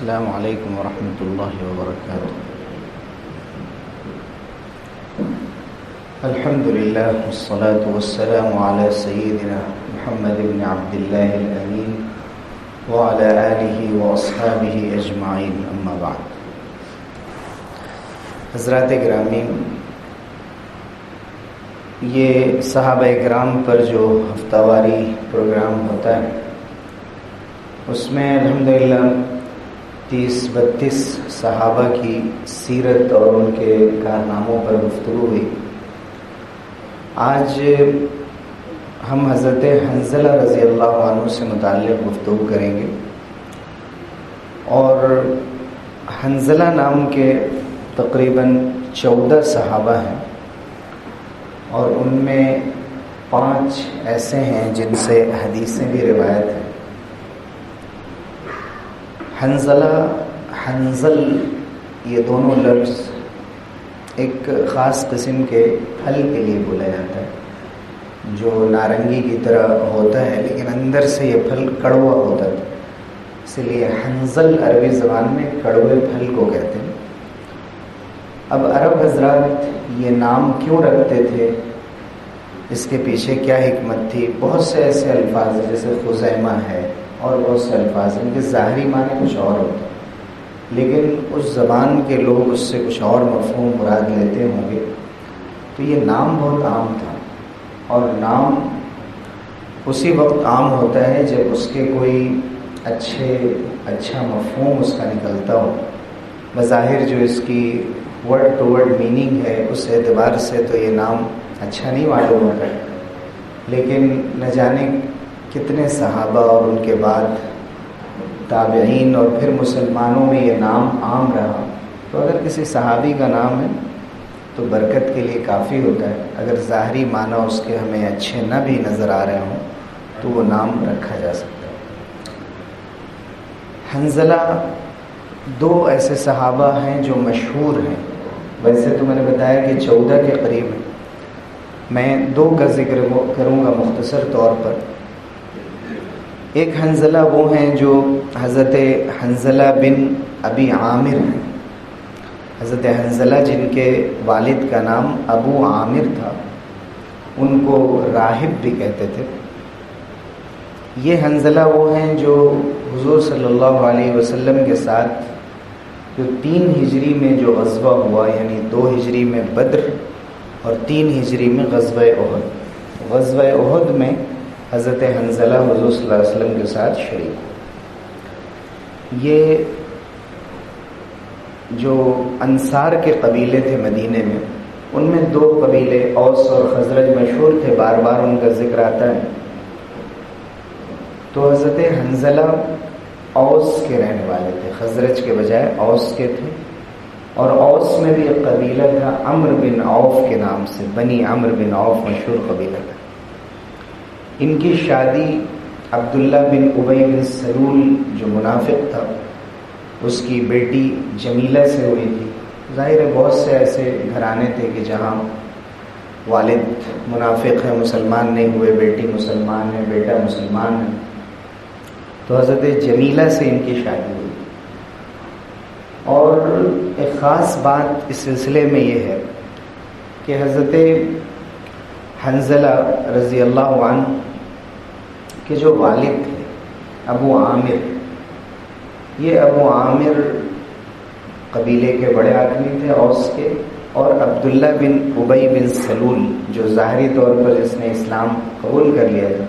السلام علیکم ورحمۃ اللہ وبرکاتہ۔ الحمد للہ والصلاة والسلام علی سیدنا محمد بن عبد اللہ الامین وعلی آلہ واصحابہ اجمعین، اما بعد۔ حضرات گرامی، یہ صحابہ کرام پر جو ہفتہ واری پروگرام ہوتا ہے اس میں الحمدللہ 30-32 صحابہ کی سیرت اور ان کے کارناموں پر گفتگو ہوئی۔ آج ہم حضرت حنظلہ رضی اللہ عنہ سے متعلق گفتگو کریں گے، اور حنظلہ نام کے تقریباً 14 صحابہ ہیں، اور ان میں 5 ایسے ہیں جن سے حدیثیں بھی روایت ہیں۔ حنظلہ، حنظل، یہ دونوں لفظ ایک خاص قسم کے پھل کے لیے بولا جاتا ہے جو نارنگی کی طرح ہوتا ہے، لیکن اندر سے یہ پھل کڑوا ہوتا ہے، اس لیے حنظل عربی زبان میں کڑوے پھل کو کہتے ہیں۔ اب عرب حضرات یہ نام کیوں رکھتے تھے، اس کے پیچھے کیا حکمت تھی؟ بہت سے ایسے الفاظ ہیں جیسے خزیمہ ہے اور بہت سے الفاظ ہیں کہ ظاہری معنی کچھ اور ہوتے ہیں، لیکن اس زبان کے لوگ اس سے کچھ اور مفہوم مراد لیتے ہوں گے۔ تو یہ نام بہت عام تھا، اور نام اسی وقت عام ہوتا ہے جب اس کے کوئی اچھا مفہوم اس کا نکلتا ہو۔ بظاہر جو اس کی ورڈ ٹو ورڈ میننگ ہے، اس اعتبار سے تو یہ نام اچھا نہیں معلوم ہوتا ہے، لیکن نہ جانے کتنے صحابہ اور ان کے بعد تابعین اور پھر مسلمانوں میں یہ نام عام رہا۔ تو اگر کسی صحابی کا نام ہے تو برکت کے لیے کافی ہوتا ہے، اگر ظاہری معنی اس کے ہمیں اچھے نہ بھی نظر آ رہے ہوں تو وہ نام رکھا جا سکتا ہے۔ حنظلہ 2 ایسے صحابہ ہیں جو مشہور ہیں، ویسے تو میں نے بتایا کہ 14 کے قریب ہیں، میں 2 کا ذکر کروں گا مختصر طور پر۔ ایک حنظلہ وہ ہیں جو حضرت حنظلہ بن ابی عامر ہیں۔ حضرت حنظلہ جن کے والد کا نام ابو عامر تھا، ان کو راہب بھی کہتے تھے۔ یہ حنظلہ وہ ہیں جو حضور صلی اللہ علیہ وسلم کے ساتھ جو 3 ہجری میں جو غزوہ ہوا، یعنی 2 ہجری میں بدر اور 3 ہجری میں غزوہ احد، غزوہ احد میں حضرت حنظلہ حضور صلی اللہ علیہ وسلم کے ساتھ شریک ہوئے۔ یہ جو انصار کے قبیلے تھے مدینے میں، ان میں 2 قبیلے اوس اور خزرج مشہور تھے، بار بار ان کا ذکر آتا ہے۔ تو حضرت حنظلہ اوس کے رہنے والے تھے، خزرج کے بجائے اوس کے تھے، اور اوس میں بھی ایک قبیلہ تھا عمرو بن عوف کے نام سے، بنی عمرو بن عوف مشہور قبیلہ تھا۔ ان کی شادی عبداللہ بن ابی بن سلول جو منافق تھا، اس کی بیٹی جمیلہ سے ہوئی تھی۔ ظاہر ہے بہت سے ایسے گھرانے تھے کہ جہاں والد منافق ہے، مسلمان نہیں ہوئے، بیٹی مسلمان ہے، بیٹا مسلمان ہے، تو حضرت جمیلہ سے ان کی شادی ہوئی۔ اور ایک خاص بات اس سلسلے میں یہ ہے کہ حضرت حنظلہ رضی اللہ عنہ کے جو والد تھے ابو عامر، یہ ابو عامر قبیلے کے بڑے آدمی تھے اوس کے، اور عبداللہ بن ابی بن سلول جو ظاہری طور پر جس نے اسلام قبول کر لیا تھا،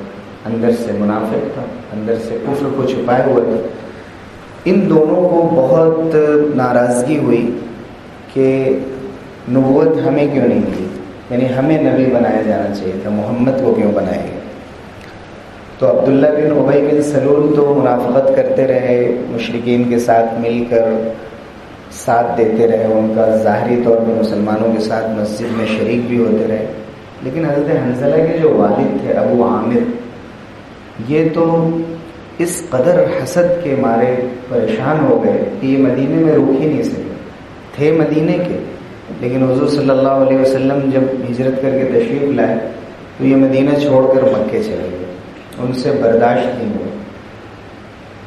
اندر سے منافق تھا، اندر سے کفر کو چھپائے ہوئے تھا، ان دونوں کو بہت ناراضگی ہوئی کہ نبوت ہمیں کیوں نہیں ملی، یعنی ہمیں نبی بنایا جانا چاہیے تھا، محمد کو کیوں بنایا گیا۔ تو عبداللہ بن ابی بن سلول تو منافقت کرتے رہے، مشرکین کے ساتھ مل کر ساتھ دیتے رہے، ان کا ظاہری طور پر مسلمانوں کے ساتھ مسجد میں شریک بھی ہوتے رہے، لیکن حضرت حنظلہ کے جو والد تھے ابو عامر، یہ تو اس قدر حسد کے مارے پریشان ہو گئے کہ یہ مدینے میں رک ہی نہیں سکے، تھے مدینے کے، لیکن حضور صلی اللہ علیہ وسلم جب ہجرت کر کے تشریف لائے تو یہ مدینہ چھوڑ کر مکے چلے گئے، ان سے برداشت نہیں ہوا۔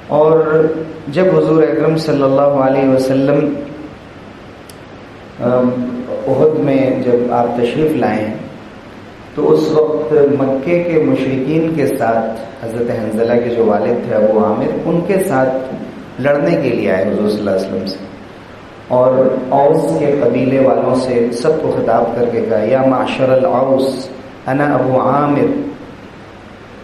اور جب حضور اکرم صلی اللہ علیہ وسلم احد میں جب آپ تشریف لائے تو اس وقت مکے کے مشرکین کے ساتھ حضرت حنظلہ کے جو والد تھے ابو عامر، ان کے ساتھ لڑنے کے لیے آئے حضور صلی اللہ علیہ وسلم سے، اور اوس کے قبیلے والوں سے سب کو خطاب کر کے کہا یا معشر الاوس انا ابو عامر،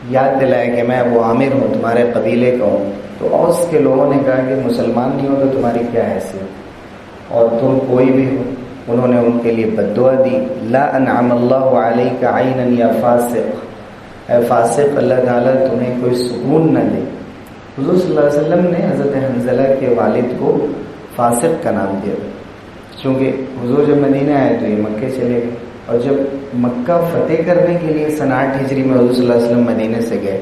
یاد دلایا کہ میں ابو عامر ہوں، تمہارے قبیلے کا ہوں۔ تو اوس کے لوگوں نے کہا کہ مسلمان نہیں ہو تو تمہاری کیا حیثیت، اور تم کوئی بھی ہو۔ انہوں نے ان کے لیے بد دعا دی، لا انعم اللہ علیک عینا یا فاسق، اے فاسق اللہ تعالیٰ تمہیں کوئی سکون نہ دے۔ حضور صلی اللہ علیہ وسلم نے حضرت حنظلہ کے والد کو فاسق کا نام دیا، چونکہ حضور جب مدینہ آئے تو یہ مکے چلے گئے، اور جب مکہ فتح کرنے کے لیے سن 8 ہجری میں حضور صلی اللہ علیہ وسلم مدینہ سے گئے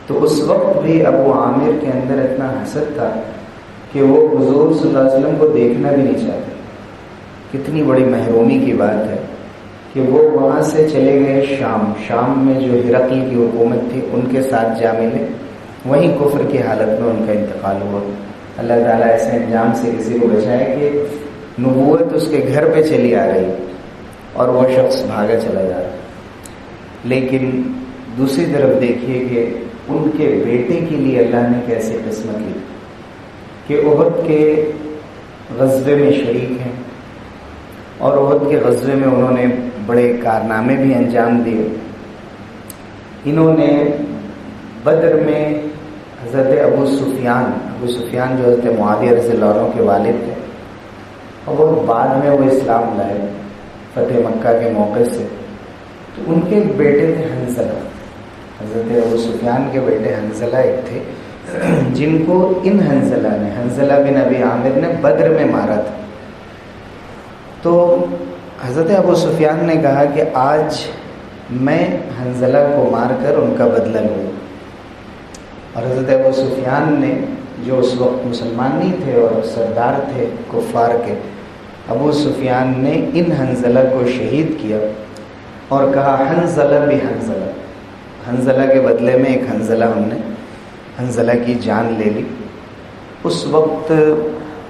تو اس وقت بھی ابو عامر کے اندر اتنا حسد تھا کہ وہ حضور صلی اللہ علیہ وسلم کو دیکھنا بھی نہیں چاہتے۔ کتنی بڑی محرومی کی بات ہے کہ وہ وہاں سے چلے گئے شام میں جو ہرقل کی حکومت تھی ان کے ساتھ جا ملے، وہیں کفر کی حالت میں ان کا انتقال ہوا۔ اللہ تعالیٰ ایسے انجام سے کسی کو بچائے کہ نبوت اس کے گھر پہ چلی آ رہی اور وہ شخص بھاگا چلا جا رہا۔ لیکن دوسری طرف دیکھیے کہ ان کے بیٹے کے لیے اللہ نے کیسے قسمت لی کہ احد کے غزوے میں شریک ہیں، اور احد کے غزوے میں انہوں نے بڑے کارنامے بھی انجام دیے۔ انہوں نے بدر میں حضرت ابو سفیان جو حضرت معاویہ رضی اللہ عنہ کے والد تھے، اور بہت بعد میں وہ اسلام لائے فتح مکہ کے موقع سے، تو ان کے بیٹے تھے حنظلہ، حضرت ابو سفیان کے بیٹے حنظلہ ایک تھے جن کو ان حنظلہ بن ابی عامر نے بدر میں مارا تھا۔ تو حضرت ابو سفیان نے کہا کہ آج میں حنظلہ کو مار کر ان کا بدلہ لوں، اور حضرت ابو سفیان نے جو اس وقت مسلمان نہیں تھے اور سردار تھے کفار کے، ابو سفیان نے ان حنظلہ کو شہید کیا اور کہا حنظلہ بحنظلہ، حنظلہ کے بدلے میں ایک حنظلہ ہم نے حنظلہ کی جان لے لی۔ اس وقت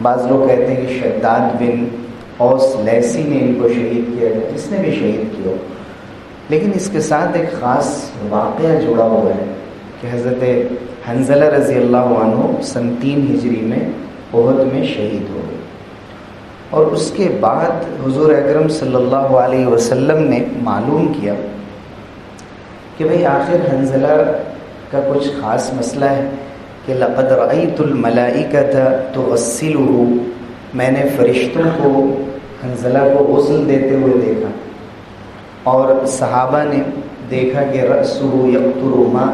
بعض لوگ کہتے ہیں کہ شداد بن اوس لیسی نے ان کو شہید کیا، جس نے بھی شہید کیا، لیکن اس کے ساتھ ایک خاص واقعہ جڑا ہوا ہے کہ حضرت حنظلہ رضی اللہ عنہ سن 3 ہجری میں احد میں شہید ہو گئے، اور اس کے بعد حضور اکرم صلی اللہ علیہ وسلم نے معلوم کیا کہ بھئی آخر حنظلہ کا کچھ خاص مسئلہ ہے کہ لقد رأیت الملائکۃ تغسلہ، میں نے فرشتوں کو حنظلہ کو غسل دیتے ہوئے دیکھا، اور صحابہ نے دیکھا کہ رأسہ یقطر ماء،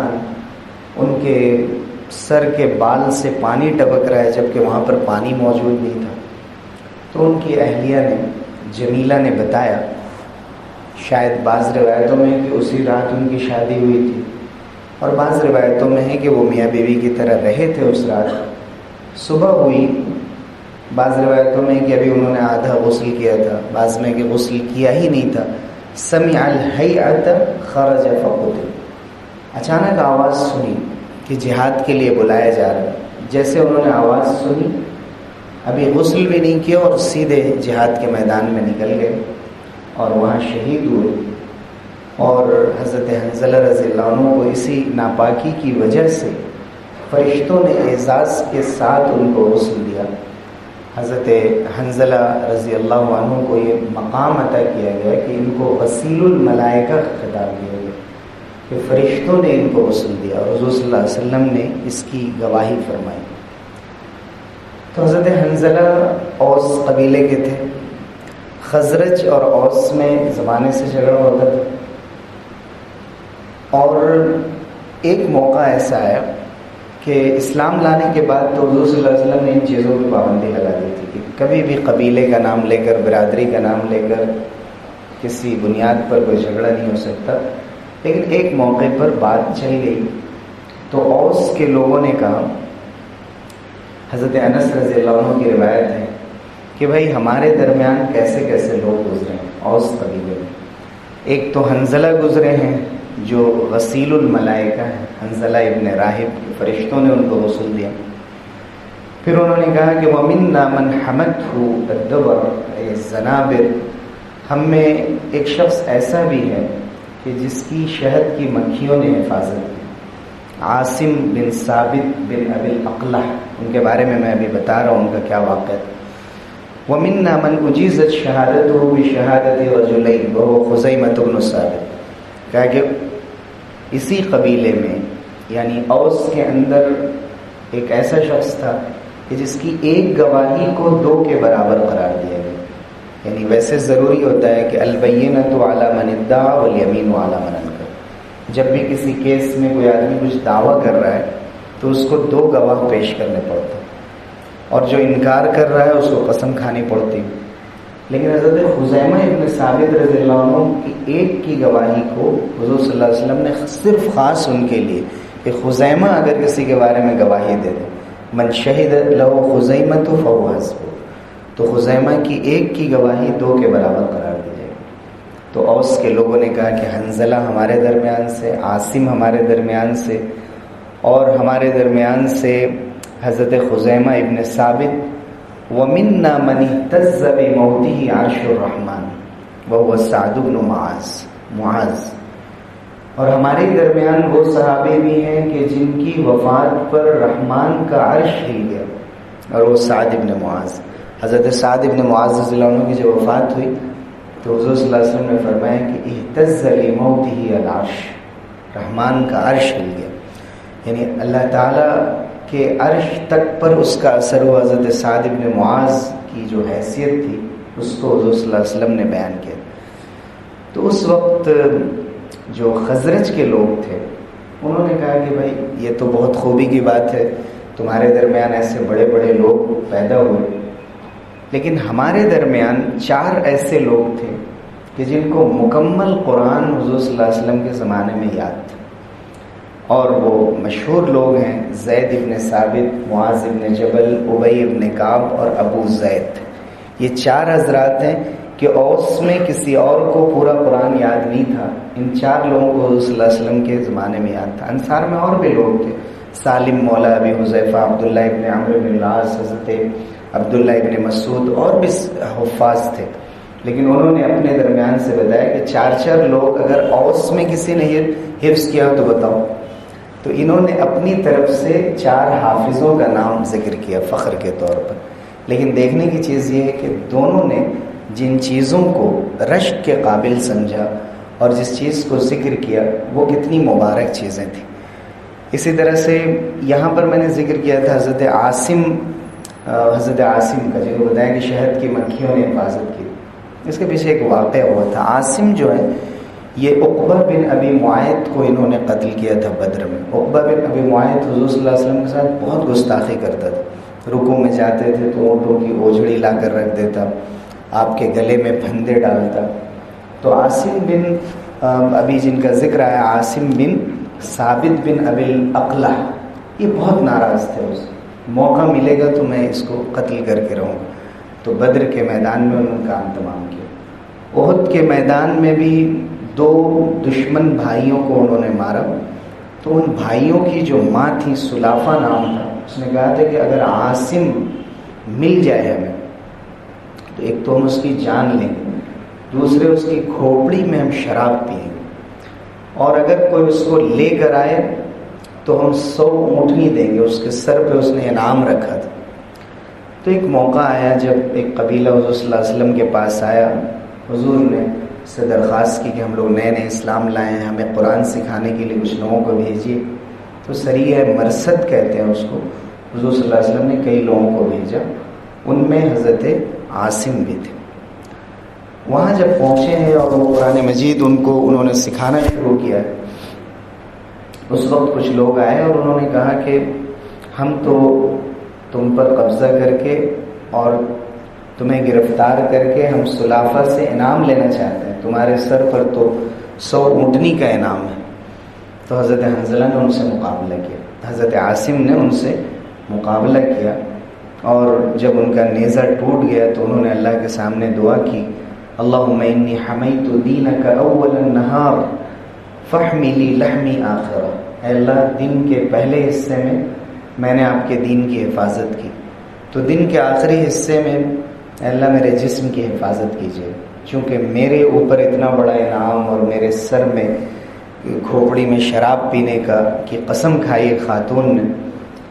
ان کے سر کے بال سے پانی ٹپک رہا ہے جبکہ وہاں پر پانی موجود نہیں تھا۔ تو ان کی اہلیہ نے جمیلہ نے بتایا، شاید بعض روایتوں میں کہ اسی رات ان کی شادی ہوئی تھی، اور بعض روایتوں میں ہے کہ وہ میاں بیوی کی طرح رہے تھے اس رات۔ صبح ہوئی، بعض روایتوں میں کہ ابھی انہوں نے آدھا غسل کیا تھا، بعض میں کہ غسل کیا ہی نہیں تھا۔ سمع الہیعۃ خرج فقتل، اچانک آواز سنی کہ جہاد کے لیے بلایا جا رہا ہے۔ جیسے انہوں نے آواز سنی، ابھی غسل بھی نہیں کیا اور سیدھے جہاد کے میدان میں نکل گئے اور وہاں شہید ہوئے۔ اور حضرت حنظلہ رضی اللہ عنہ کو اسی ناپاکی کی وجہ سے فرشتوں نے اعزاز کے ساتھ ان کو غسل دیا۔ حضرت حنظلہ رضی اللہ عنہ کو یہ مقام عطا کیا گیا کہ ان کو غسیل الملائکہ خطاب کیا گیا کہ فرشتوں نے ان کو غسل دیا، اور حضور صلی اللہ علیہ وسلم نے اس کی گواہی فرمائی۔ تو حضرت حنظلہ اوس قبیلے کے تھے، خزرج اور اوس میں زمانے سے جھگڑا ہوتا تھا، اور ایک موقع ایسا ہے کہ اسلام لانے کے بعد تو حضور صلی اللہ علیہ وسلم نے ان چیزوں کی پابندی لگا دی تھی کہ کبھی بھی قبیلے کا نام لے کر، برادری کا نام لے کر کسی بنیاد پر کوئی جھگڑا نہیں ہو سکتا۔ لیکن ایک موقع پر بات چل گئی تو اوس کے لوگوں نے کہا، حضرت انس رضی اللہ عنہ کی روایت ہے کہ بھائی ہمارے درمیان کیسے کیسے لوگ گزرے ہیں اوس قبیلے میں، ایک تو حنظلہ گزرے ہیں جو غسیل الملائکہ ہیں، حنظلہ ابن راہب، فرشتوں نے ان کو غسل دیا۔ پھر انہوں نے کہا کہ وَمِنَّا مَنْ حَمَتْهُ الدَّبَرُ الزَّنَابِرُ، ہم میں ایک شخص ایسا بھی ہے کہ جس کی شہد کی مکھیوں نے حفاظت کی۔ عاصم بن ثابت بن ابی الاقلع، ان کے بارے میں ابھی بتا رہا ہوں ان کا کیا واقعہ ہے۔ وَمِنَّا مَنْ أُجِيزَتْ شَهَادَتُهُ بِشَهَادَةِ رَجُلَيْنِ وَهُوَ خُزَيْمَةُ بْنُ ثابت، کہا کہ اسی قبیلے میں یعنی اوس کے اندر ایک ایسا شخص تھا کہ جس کی ایک گواہی کو دو کے برابر قرار دیا گیا۔ یعنی ویسے ضروری ہوتا ہے کہ البینۃ علی من ادعا والیمین علی من انکر، جب بھی کسی کیس میں کوئی آدمی کچھ دعویٰ کر رہا ہے تو اس کو دو گواہ پیش کرنے پڑتے ہیں، اور جو انکار کر رہا ہے اس کو قسم کھانی پڑتی۔ لیکن حضرت خزیمہ ابن ثابت رضی اللہ عنہ کی ایک کی گواہی کو حضور صلی اللہ علیہ وسلم نے صرف خاص ان کے لیے کہ خزیمہ اگر کسی کے بارے میں گواہی دے دے، من شہد لہ خزیمۃ فہو حسبہ، تو خزیمہ کی ایک کی گواہی دو کے برابر قرار دی جائے۔ تو اوس کے لوگوں نے کہا کہ حنظلہ ہمارے درمیان سے، عاصم ہمارے درمیان سے، اور ہمارے درمیان سے حضرت خزیمہ ابن ثابت۔ وَمِنَّا مَنِ اهْتَزَّ بِمَوْتِهِ عَرْشُ الرَّحْمَنِ وَهُوَ سعد بن معاذ، اور ہمارے درمیان وہ صحابے بھی ہیں کہ جن کی وفات پر رحمان کا عرش ہل گیا، اور وہ سعد ابن معاذ۔ حضرت سعد ابن معاذ رضی اللہ عنہ کی جب وفات ہوئی تو حضور صلی اللہ علیہ وسلم نے فرمایا کہ اهتز لموته العرش، رحمان کا عرش ہل گیا، یعنی اللہ تعالیٰ کہ عرش تک پر اس کا اثر ہوا۔ حضرت سعد ابن معاذ کی جو حیثیت تھی اس کو حضور صلی اللہ علیہ وسلم نے بیان کیا۔ تو اس وقت جو خزرج کے لوگ تھے انہوں نے کہا کہ بھائی یہ تو بہت خوبی کی بات ہے، تمہارے درمیان ایسے بڑے بڑے لوگ پیدا ہوئے، لیکن ہمارے درمیان چار ایسے لوگ تھے کہ جن کو مکمل قرآن حضور صلی اللہ علیہ وسلم کے زمانے میں یاد تھا، اور وہ مشہور لوگ ہیں زید ابن ثابت، معاذ ابن جبل، ابی ابن کعب اور ابو زید۔ یہ چار حضرات ہیں کہ اوس میں کسی اور کو پورا قرآن یاد نہیں تھا، ان چار لوگوں کو حضور صلی اللہ علیہ وسلم کے زمانے میں یاد تھا۔ انصار میں اور بھی لوگ تھے، سالم مولا ابی حذیفہ، عبداللہ ابن عمرو بن العاص، حضرت عبداللہ ابن مسعود، اور بھی حفاظ تھے، لیکن انہوں نے اپنے درمیان سے بتایا کہ چار چار لوگ اگر اوس میں کسی نے حفظ کیا ہو تو بتاؤ۔ تو انہوں نے اپنی طرف سے چار حافظوں کا نام ذکر کیا فخر کے طور پر، لیکن دیکھنے کی چیز یہ ہے کہ دونوں نے جن چیزوں کو رشک کے قابل سمجھا اور جس چیز کو ذکر کیا وہ کتنی مبارک چیزیں تھیں۔ اسی طرح سے یہاں پر میں نے ذکر کیا تھا حضرت عاصم کا، جن کو بتایا کہ شہد کی مکھیوں نے حفاظت کی، اس کے پیچھے ایک واقعہ ہوا تھا۔ عاصم جو ہے یہ عقبہ بن ابی معیط کو انہوں نے قتل کیا تھا بدر میں۔ عقبہ بن ابی معیط حضور صلی اللہ علیہ وسلم کے ساتھ بہت گستاخی کرتا تھا، رکوع میں جاتے تھے تو اونٹوں کی اوجھڑی لا کر رکھ دیتا، آپ کے گلے میں پھندے ڈالتا۔ تو عاصم بن ابھی جن کا ذکر آیا، عاصم بن ثابت بن ابی الاقلع، یہ بہت ناراض تھے، اس موقع ملے گا تو میں اس کو قتل کر کے رہوں گا۔ تو بدر کے میدان میں انہوں نے کام تمام کیا۔ احد کے میدان میں بھی دو دشمن بھائیوں کو انہوں نے مارا، تو ان بھائیوں کی جو ماں تھی، سلافہ نام تھا، اس نے کہا تھا کہ اگر عاصم مل جائے ہمیں تو ایک تو ہم اس کی جان لیں گے، دوسرے اس کی کھوپڑی میں ہم شراب پئیں گے، اور اگر کوئی اس کو لے کر آئے تو ہم 100 اونٹنی دیں گے۔ اس کے سر پہ اس نے انعام رکھا تھا۔ تو ایک موقع آیا جب ایک قبیلہ حضور صلی اللہ علیہ وسلم کے پاس آیا، حضور نے سے درخواست کی کہ ہم لوگ نئے نئے اسلام لائے ہیں، ہمیں قرآن سکھانے کے لیے کچھ لوگوں کو بھیجیے۔ تو سریہ مرصد کہتے ہیں اس کو، حضور صلی اللہ علیہ وسلم نے کئی لوگوں کو بھیجا، ان میں حضرت عاصم بھی تھے۔ وہاں جب پہنچے ہیں اور وہ قرآن مجید انہوں نے سکھانا شروع کیا، اس وقت کچھ لوگ آئے اور انہوں نے کہا کہ ہم تو تم پر قبضہ کر کے اور تمہیں گرفتار کر کے ہم سلافہ سے انعام لینا چاہتے ہیں، تمہارے سر پر تو 100 اونٹنی کا انعام ہے۔ تو حضرت حنظلہ نے ان سے مقابلہ کیا، حضرت عاصم نے ان سے مقابلہ کیا، اور جب ان کا نیزہ ٹوٹ گیا تو انہوں نے اللہ کے سامنے دعا کی، اللہم انی حمیت دینک اول النہار فاحملی لحمی آخرہ، اے اللہ دن کے پہلے حصے میں نے آپ کے دین کی حفاظت کی، تو دن کے آخری حصے میں اے اللہ میرے جسم کی حفاظت کیجیے، چونکہ میرے اوپر اتنا بڑا انعام اور میرے سر میں کھوپڑی میں شراب پینے کی قسم کھائی ایک خاتون نے،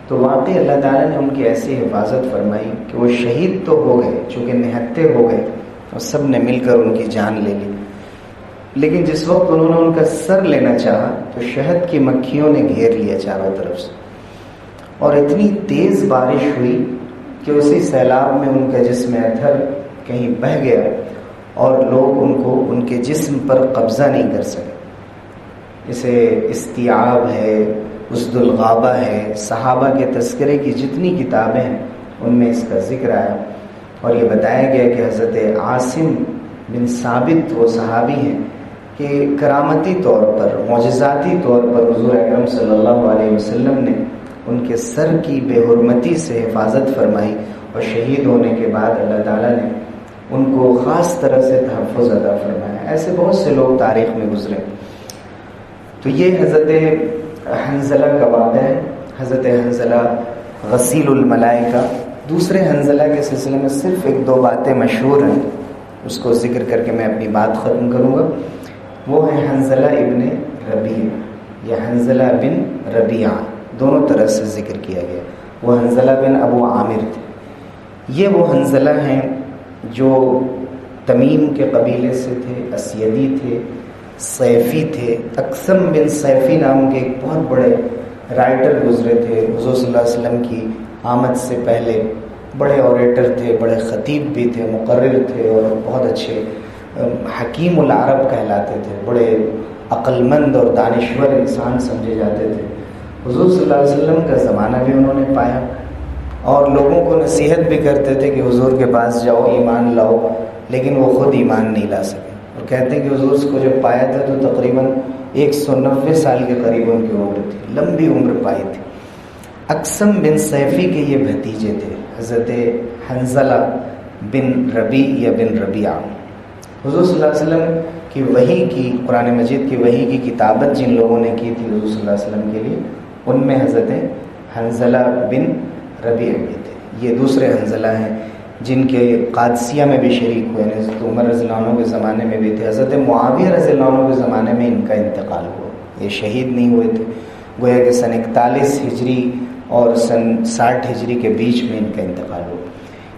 تو واقعی اللہ تعالیٰ نے ان کی ایسی حفاظت فرمائی کہ وہ شہید تو ہو گئے، چونکہ نہتے ہو گئے اور سب نے مل کر ان کی جان لے لی، لیکن جس وقت انہوں نے ان کا سر لینا چاہا تو شہد کی مکھیوں نے گھیر لیا چاروں طرف سے، اور اتنی تیز بارش ہوئی کہ اسی سیلاب میں ان کا جسم اطہر کہیں بہہ گیا اور لوگ ان کے جسم پر قبضہ نہیں کر سکے۔ اسے استیعاب ہے، اسد الغابہ ہے، صحابہ کے تذکرے کی جتنی کتابیں ہیں ان میں اس کا ذکر آیا، اور یہ بتایا گیا کہ حضرت عاصم بن ثابت وہ صحابی ہیں کہ کرامتی طور پر، معجزاتی طور پر حضور اکرم صلی اللہ علیہ وسلم نے ان کے سر کی بے حرمتی سے حفاظت فرمائی، اور شہید ہونے کے بعد اللہ تعالیٰ نے ان کو خاص طرح سے تحفظ عطا فرمایا۔ ایسے بہت سے لوگ تاریخ میں گزرے۔ تو یہ حضرت حنظلہ کا واقعہ ہے، حضرت حنظلہ غسیل الملائکہ۔ دوسرے حنظلہ کے سلسلے میں صرف ایک دو باتیں مشہور ہیں، اس کو ذکر کر کے میں اپنی بات ختم کروں گا۔ وہ ہے حنظلہ ابن ربیع یا حنظلہ بن ربیعہ، دونوں طرح سے ذکر کیا گیا۔ وہ حنظلہ بن ابو عامر تھے۔ یہ وہ حنظلہ ہیں جو تمیم کے قبیلے سے تھے، اسیدی تھے، سیفی تھے۔ اقسم بن سیفی نام کے ایک بہت بڑے رائٹر گزرے تھے حضور صلی اللہ علیہ وسلم کی آمد سے پہلے، بڑے اوریٹر تھے، بڑے خطیب بھی تھے، مقرر تھے، اور بہت اچھے حکیم العرب کہلاتے تھے، بڑے عقل مند اور دانشور انسان سمجھے جاتے تھے۔ حضور صلی اللہ علیہ وسلم کا زمانہ بھی انہوں نے پایا، اور لوگوں کو نصیحت بھی کرتے تھے کہ حضور کے پاس جاؤ، ایمان لاؤ، لیکن وہ خود ایمان نہیں لا سکے، اور کہتے ہیں کہ حضور کو جب پایا تھا تو تقریباً 190 سال کے قریب ان کی عمر تھی، لمبی عمر پائی تھی۔ اقسم بن سیفی کے یہ بھتیجے تھے، حضرت حنظلہ بن ربیع یا بن ربیعہ۔ حضور صلی اللہ علیہ وسلم کی وحی کی، قرآن مجید کی وحی کی کتابت جن لوگوں نے کی تھی حضور صلی اللہ علیہ وسلم کے لیے، ان میں حضرت حنظلہ بن ربیع بھی تھے۔ یہ دوسرے حنظلہ ہیں جن کے قادسیہ میں بھی شریک ہوئے ہیں، حضرت عمر رضی اللہ عنہ کے زمانے میں بھی تھے، حضرت معاویہ رضی اللہ عنہ کے زمانے میں ان کا انتقال ہوا، یہ شہید نہیں ہوئے تھے، گویا کہ سن 41 ہجری اور سن 60 ہجری کے بیچ میں ان کا انتقال ہوا۔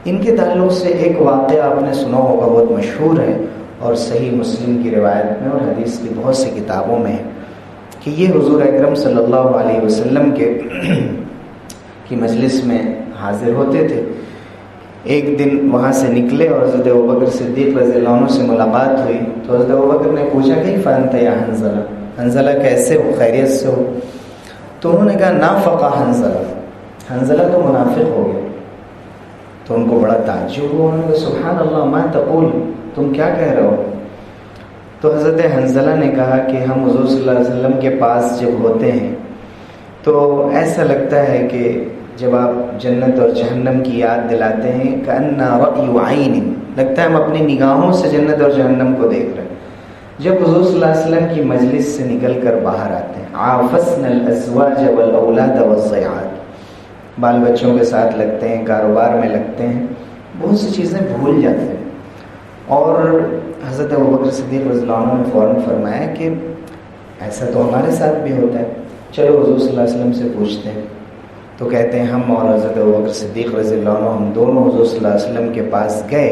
ان کے تعلق سے ایک واقعہ آپ نے سنا ہوگا، بہت مشہور ہے اور صحیح مسلم کی روایت میں اور حدیث کی بہت سی کتابوں میں ہے، کہ یہ حضور اکرم صلی اللہ علیہ وسلم کی مجلس میں حاضر ہوتے تھے۔ ایک دن وہاں سے نکلے اور حضرت ابوبکر صدیق رضی اللہ عنہ سے ملاقات ہوئی، تو حضرت ابوبکر نے پوچھا کیف انت یا حنظلہ، حنظلہ کیسے ہو، خیریت سے ہو؟ تو انہوں نے کہا نافق حنظلہ، حنظلہ تو منافق ہو گیا۔ تو ان کو بڑا تعجب ہوا، انہوں نے کہا سبحان اللہ ما تقول، تم کیا کہہ رہے ہو؟ تو حضرت حنظلہ نے کہا کہ ہم حضور صلی اللہ علیہ وسلم کے پاس جب ہوتے ہیں تو ایسا لگتا ہے کہ جب آپ جنت اور جہنم کی یاد دلاتے ہیں کأنَّ رأی عین، لگتا ہے ہم اپنی نگاہوں سے جنت اور جہنم کو دیکھ رہے ہیں۔ جب حضور صلی اللہ علیہ وسلم کی مجلس سے نکل کر باہر آتے ہیں، عافسن الازواج والاولاد والضیعات، بال بچوں کے ساتھ لگتے ہیں، کاروبار میں لگتے ہیں، بہت سی چیزیں بھول جاتے ہیں۔ اور حضرت ابوبکر صدیق رضی اللہ عنہ نے فوراً فرمایا کہ ایسا تو ہمارے ساتھ بھی ہوتا ہے، چلو حضور صلی اللہ علیہ وسلم سے پوچھتے ہیں۔ تو کہتے ہیں ہم اور حضرت ابوبکر صدیق رضی اللہ عنہ ہم دونوں حضور صلی اللہ علیہ وسلم کے پاس گئے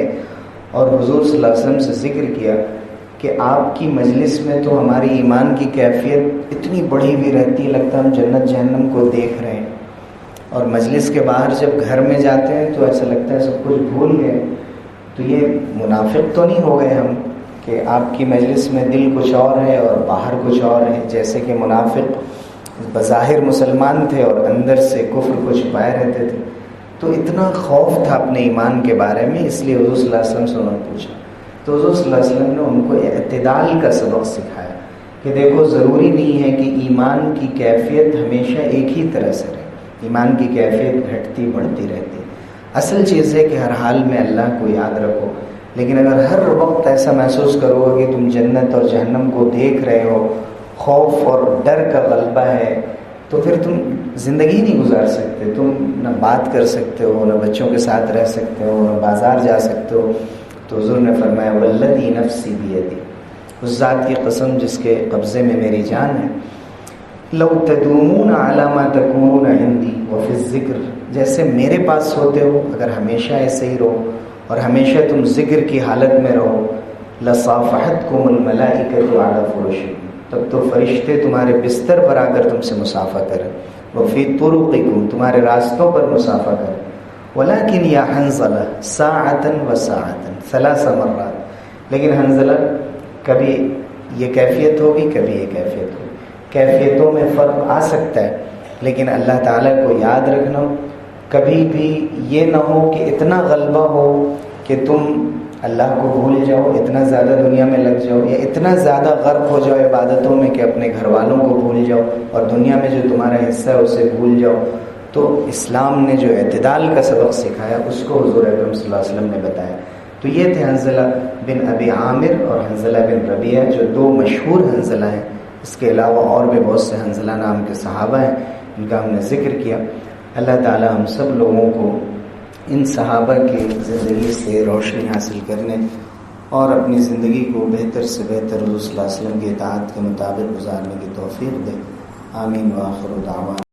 اور حضور صلی اللہ علیہ وسلم سے ذکر کیا کہ آپ کی مجلس میں تو ہماری ایمان کی کیفیت اتنی بڑھی ہوئی رہتی ہے، لگتا ہے ہم جنت جہنم کو دیکھ رہے ہیں، اور مجلس کے باہر جب گھر میں جاتے ہیں تو ایسا لگتا ہے سب کچھ بھول گئے۔ تو یہ منافق تو نہیں ہو گئے ہم کہ آپ کی مجلس میں دل کچھ اور ہے اور باہر کچھ اور ہے، جیسے کہ منافق بظاہر مسلمان تھے اور اندر سے کفر کو چھپائے رہتے تھے۔ تو اتنا خوف تھا اپنے ایمان کے بارے میں، اس لیے حضور صلی اللہ علیہ وسلم سے انہوں نے پوچھا، تو حضور صلی اللہ علیہ وسلم نے ان کو اعتدال کا سبق سکھایا کہ دیکھو ضروری نہیں ہے کہ ایمان کی کیفیت ہمیشہ ایک ہی طرح سے رہے، ایمان کی کیفیت گھٹتی بڑھتی رہتی ہے۔ اصل چیز ہے کہ ہر حال میں اللہ کو یاد رکھو، لیکن اگر ہر وقت ایسا محسوس کرو گے کہ تم جنت اور جہنم کو دیکھ رہے ہو خوف اور ڈر کا غلبہ ہے تو پھر تم زندگی نہیں گزار سکتے. تم نہ بات کر سکتے ہو، نہ بچوں کے ساتھ رہ سکتے ہو، نہ بازار جا سکتے ہو. تو حضور نے فرمایا والذی نفسی بیدی، اس ذات کی قسم جس کے قبضے میں میری جان ہے، لو تدومون علی ما تکونون عندی وفی الذکر، جیسے میرے پاس ہوتے ہو اگر ہمیشہ ایسے ہی رہو اور ہمیشہ تم ذکر کی حالت میں رہو، لصافحتکم الملائکۃ علی فرشکم، تب تو فرشتے تمہارے بستر پر آ کر تم سے مصافحہ کریں. وفی طرقکم، تمہارے راستوں پر مصافحہ کریں. ولیکن یا حنظلہ ساعۃ وساعۃ ثلاث مرات، لیکن حنظلہ کبھی یہ کیفیت ہوگی کبھی یہ کیفیت ہوگی. کیفیتوں میں فرق آ سکتا ہے، لیکن اللہ تعالیٰ کو یاد رکھنا. کبھی بھی یہ نہ ہو کہ اتنا غلبہ ہو کہ تم اللہ کو بھول جاؤ، اتنا زیادہ دنیا میں لگ جاؤ، یا اتنا زیادہ غرق ہو جاؤ عبادتوں میں کہ اپنے گھر والوں کو بھول جاؤ اور دنیا میں جو تمہارا حصہ ہے اسے بھول جاؤ. تو اسلام نے جو اعتدال کا سبق سکھایا اس کو حضور اکرم صلی اللہ علیہ وسلم نے بتایا. تو یہ تھے حنظلہ بن ابی عامر اور حنظلہ بن ربیعہ، جو دو مشہور حنظلہ ہیں. اس کے علاوہ اور بھی بہت سے حنظلہ نام کے صحابہ ہیں ان کا ہم نے ذکر کیا. اللہ تعالی ہم سب لوگوں کو ان صحابہ کی زندگی سے روشنی حاصل کرنے اور اپنی زندگی کو بہتر سے بہتر حضور صلی اللہ علیہ وسلم کی اطاعت کے مطابق گزارنے کی توفیق دے. آمین. وآخر دعوانا